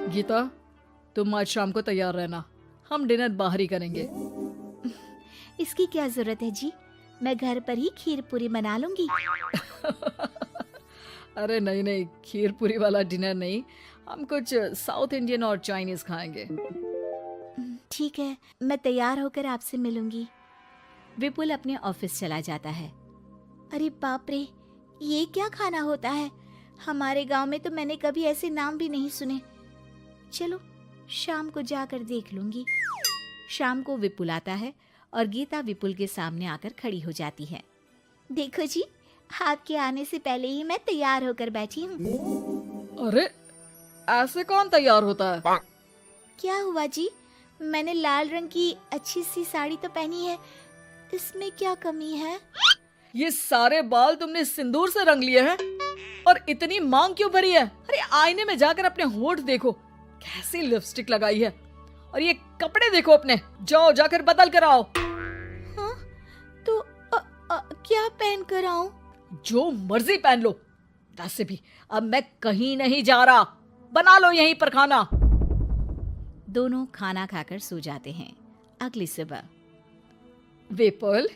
गीता, तुम आज शाम को तैयार रहना, हम डिनर बाहर ही करेंगे। इसकी क्या जरूरत है जी, मैं घर पर ही खीर पूरी बना लूंगी। अरे नहीं नहीं, खीर पूरी वाला डिनर नहीं, हम कुछ साउथ इंडियन और चाइनीज खाएंगे। ठीक है, मैं तैयार होकर आपसे मिलूंगी। विपुल अपने ऑफिस चला जाता है। अरे बाप रे, ये क्या खाना होता है? हमारे गांव में तो मैंने कभी ऐसे नाम भी नहीं सुने। चलो शाम को जाकर देख लूंगी। शाम को विपुल आता है और गीता विपुल के सामने आकर खड़ी हो जाती है। देखो जी, आपके आने से पहले ही मैं तैयार होकर बैठी हूँ। अरे ऐसे कौन तैयार होता है? क्या हुआ जी, मैंने लाल रंग की अच्छी सी साड़ी तो पहनी है, इसमें क्या कमी है? ये सारे बाल तुमने सिंदूर से रंग लिए हैं और इतनी मांग क्यों भरी है? अरे आईने में जाकर अपने होंठ देखो, कैसी लिपस्टिक लगाई है। और ये कपड़े देखो अपने, जाओ जाकर बदल कर आओ। हाँ, तो क्या पहन कर आऊं? जो मर्जी पहन लो। वैसे भी अब मैं कहीं नहीं जा रहा, बना लो यहीं पर खाना। दोनों खाना खाकर सो जाते हैं। अगली सुबह, विपुल,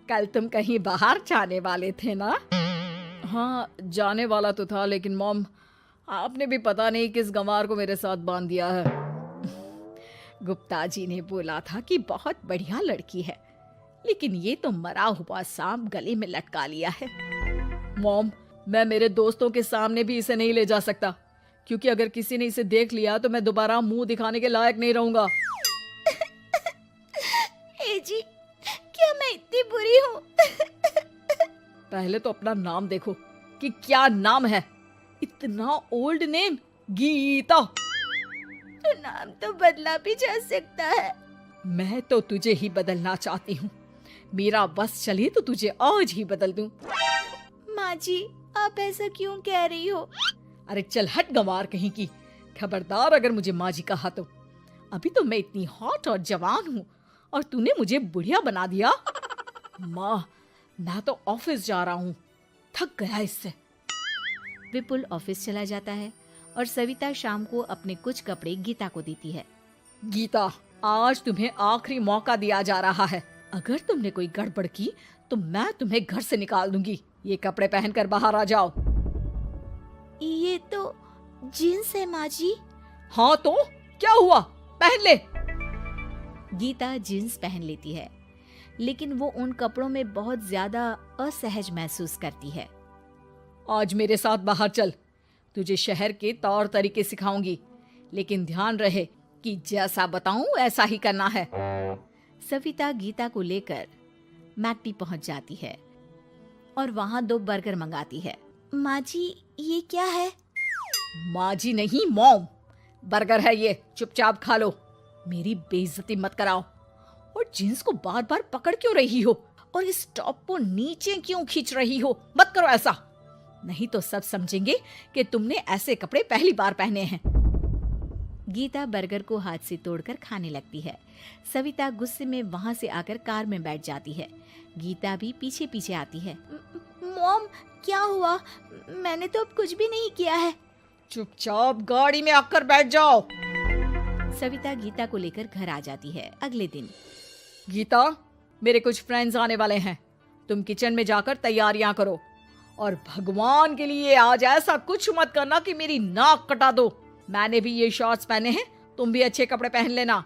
कल तुम कहीं बाहर जाने वाले थे ना? हाँ, जाने वाला तो था, लेकिन मॉम, आपने भी पता नहीं किस गंवार को मेरे साथ बांध दिया है। गुप्ता जी ने बोला था कि बहुत बढ़िया लड़की है, लेकिन ये तो मरा हुआ सांप गले में लटका लिया है। मॉम, मैं मेरे दोस्तों के सामने भी इसे नहीं ले जा सकता, क्योंकि अगर किसी ने इसे देख लिया तो मैं दोबारा मुंह दिखाने के लायक नहीं रहूंगा। ए जी, क्या मैं इतनी बुरी हूँ? पहले तो अपना नाम देखो कि क्या नाम है। इतना ओल्ड नेम, गीता। तो नाम तो बदला भी जा सकता है। मैं तो तुझे ही बदलना चाहती हूँ। मेरा बस चले तो तुझे आज ही बदल दूं। माँ जी, आप ऐसा क्यों कह रही हो? अरे चल हट गंवार कहीं की। खबरदार अगर मुझे माँ जी कहा तो। अभी तो मैं इतनी हॉट और जवान हूँ और तूने मुझे बुढ़िया बना दिया। माँ, मैं तो ऑफिस जा रहा हूँ, थक गया इससे। विपुल ऑफिस चला जाता है और सविता शाम को अपने कुछ कपड़े गीता को देती है। गीता, आज तुम्हें आखिरी मौका दिया जा रहा है। अगर तुमने कोई गड़बड़ की तो मैं तुम्हें घर से निकाल दूंगी। ये कपड़े पहनकर बाहर आ जाओ। ये तो जीन्स है माँ जी। हाँ तो क्या हुआ, पहन ले। गीता जीन्स पहन लेती है, लेकिन वो उन कपड़ों में बहुत ज्यादा असहज महसूस करती है। आज मेरे साथ बाहर चल, तुझे शहर के तौर तरीके सिखाऊंगी, लेकिन ध्यान रहे कि जैसा बताऊं ऐसा ही करना है। सविता गीता को लेकर मैकडी पहुंच जाती है और वहां 2 बर्गर मंगाती है। माँ जी, ये क्या है? माँ जी नहीं मॉम, बर्गर है ये, चुपचाप खा लो। मेरी बेइज्जती मत कराओ। और जींस को बार बार पकड़ क्यों रही हो और इस टॉप को नीचे क्यों खींच रही हो? मत करो ऐसा, नहीं तो सब समझेंगे कि तुमने ऐसे कपड़े पहली बार पहने हैं। गीता बर्गर को हाथ से तोड़कर खाने लगती है। सविता गुस्से में वहां से आकर कार में बैठ जाती है। गीता भी पीछे पीछे आती है। मॉम, क्या हुआ? मैंने तो अब कुछ भी नहीं किया है। चुपचाप गाड़ी में आकर बैठ जाओ। सविता गीता को लेकर घर आ जाती है। अगले दिन, गीता, मेरे कुछ फ्रेंड्स आने वाले हैं, तुम किचन में जाकर तैयारियां करो। और भगवान के लिए आज ऐसा कुछ मत करना कि मेरी नाक कटा दो। मैंने भी ये शॉर्ट्स पहने हैं, तुम भी अच्छे कपड़े पहन लेना।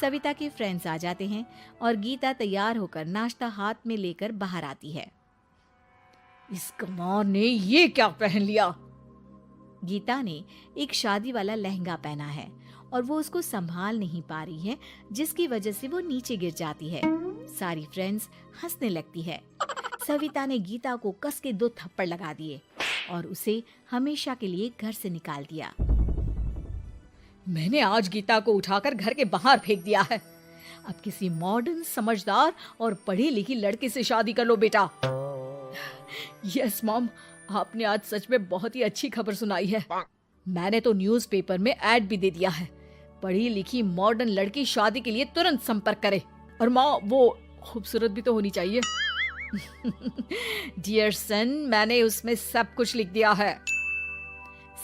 सविता के फ्रेंड्स आ जाते हैं और गीता तैयार होकर नाश्ता हाथ में लेकर बाहर आती है। इस गंवार ने ये क्या पहन लिया? गीता ने एक शादी वाला लहंगा पहना है और वो उसको संभाल नहीं पा रही है, जिसकी वजह से वो नीचे गिर जाती है। सारी फ्रेंड्स हंसने लगती है। सविता ने गीता को कस के 2 थप्पड़ लगा दिए और उसे हमेशा के लिए घर से निकाल दिया। मैंने आज गीता को उठाकर घर के बाहर फेंक दिया है। अब किसी मॉडर्न, समझदार और पढ़ी लिखी लड़के से शादी कर लो बेटा। यस मॉम, आपने आज सच में बहुत ही अच्छी खबर सुनाई है। मैंने तो न्यूज़पेपर में ऐड भी दे दिया है, पढ़ी लिखी मॉडर्न लड़की शादी के लिए तुरंत संपर्क करे। और माँ, वो खूबसूरत भी तो होनी चाहिए। डियर सन, मैंने उसमें सब कुछ लिख दिया है।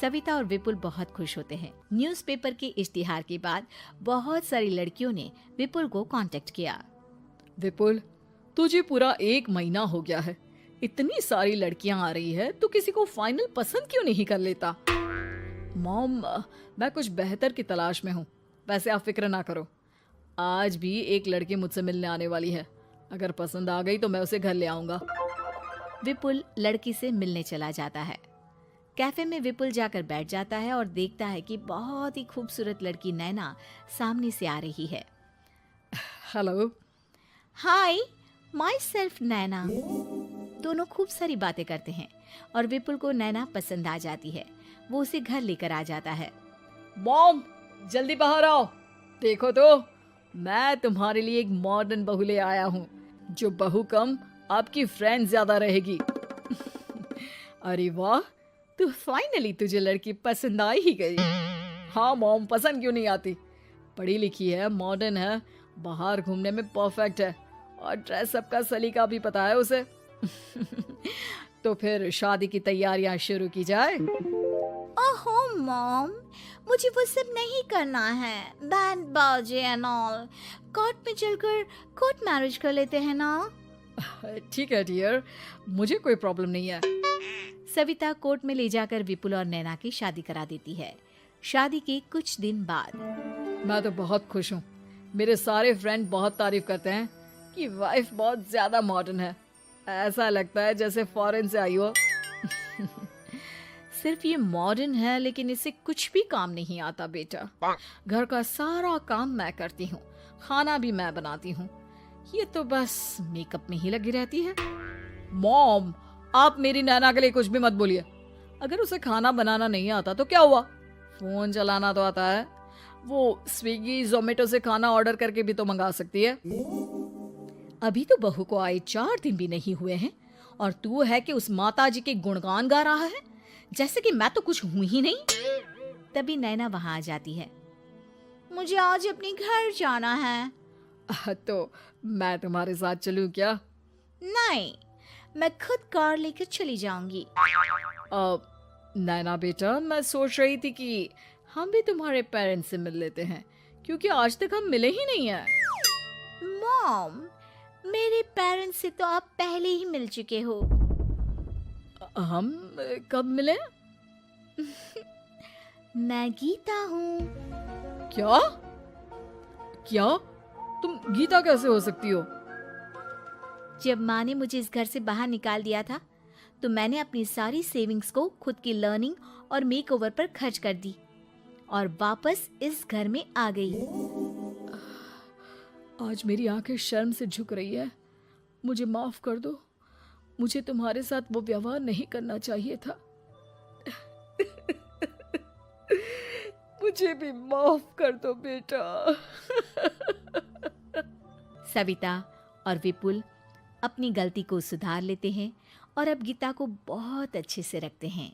सविता और विपुल बहुत खुश होते हैं। न्यूज़पेपर के इश्तिहार के बाद बहुत सारी लड़कियों ने विपुल को कांटेक्ट किया। विपुल, तुझे पूरा 1 महीना हो गया है, इतनी सारी लड़कियां आ रही है, तू किसी को फाइनल पसंद क्यों नहीं कर लेता? मॉम, मैं कुछ बेहतर की तलाश में हूँ। वैसे आप फिक्र ना करो, आज भी एक लड़की मुझसे मिलने आने वाली है। अगर पसंद आ गई तो मैं उसे घर ले आऊंगा। विपुल लड़की से मिलने चला जाता है। कैफे में विपुल जाकर बैठ जाता है और देखता है कि बहुत ही खूबसूरत लड़की नैना सामने से आ रही है। हेलो। हाय, माई सेल्फ नैना। दोनों खूब सारी बातें करते हैं और विपुल को नैना पसंद आ जाती है। वो उसे घर लेकर आ जाता है। मॉम, जल्दी बाहर आओ। देखो तो, मैं तुम्हारे लिए एक मॉडर्न बहू ले आया हूँ, जो बहू कम आपकी फ्रेंड ज्यादा रहेगी। अरे वाह, तो फाइनली तुझे लड़की पसंद आ ही गई। हाँ मॉम, पसंद क्यों नहीं आती? पढ़ी लिखी है, मॉडर्न है, बाहर घूमने में परफेक्ट है और ड्रेसअप का सलीका भी पता है उसे। तो फिर शादी की तैयारियां शुरू की जाए। ओहो मॉम, मुझे वो सब नहीं करना है। बैंड बाजे एंड ऑल। कोर्ट में चलकर कोर्ट मैरिज कर लेते हैं ना। ठीक है डियर, मुझे कोई प्रॉब्लम नहीं है। सविता कोर्ट में ले जाकर विपुल और नैना की शादी करा देती है। शादी के कुछ दिन बाद मैं तो बहुत खुश हूँ। मेरे सारे फ्रेंड बहुत तारीफ करते हैं कि वाइफ बहुत ज्यादा मॉडर्न है। ऐसा लगता है जैसे फॉरेन से आई हो। सिर्फ ये मॉडर्न है, लेकिन इससे कुछ भी काम नहीं आता बेटा। घर का सारा काम मैं करती हूँ, खाना भी मैं बनाती हूँ। ये तो बस मेकअप में ही लगी रहती है। मॉम, आप मेरी नैना के लिए कुछ भी मत बोलिए। अगर उसे खाना बनाना नहीं आता तो क्या हुआ, फोन चलाना तो आता है। वो स्विगी जोमेटो से खाना ऑर्डर करके भी तो मंगा सकती है। अभी तो बहू को आए 4 दिन भी नहीं हुए हैं और तू है कि उस माता जी के गुणगान गा रहा है, जैसे कि मैं तो कुछ हूं ही नहीं। तभी नैना वहां आ जाती है। मुझे आज अपने घर जाना है। तो मैं तुम्हारे साथ चलूं क्या? नहीं, मैं खुद कार लेकर चली जाऊंगी। नैना बेटा, मैं सोच रही थी कि हम भी तुम्हारे पेरेंट्स से मिल लेते हैं, क्योंकि आज तक हम मिले ही नहीं हैं। मॉम, मेरे पेरेंट्स से तो आप पहले ही मिल चुके हो। हम कब मिले? मैं गीता हूँ। क्या? क्या? तुम गीता कैसे हो सकती हो? जब माँ ने मुझे इस घर से बाहर निकाल दिया था, तो मैंने अपनी सारी सेविंग्स को खुद की लर्निंग और मेकओवर पर खर्च कर दी और वापस इस घर में आ गई। आज मेरी आंखें शर्म से झुक रही है। मुझे माफ कर दो। मुझे तुम्हारे साथ वो व्यवहार नहीं करना चाहिए था। मुझे भी माफ कर दो बेटा। सविता और विपुल अपनी गलती को सुधार लेते हैं और अब गीता को बहुत अच्छे से रखते हैं।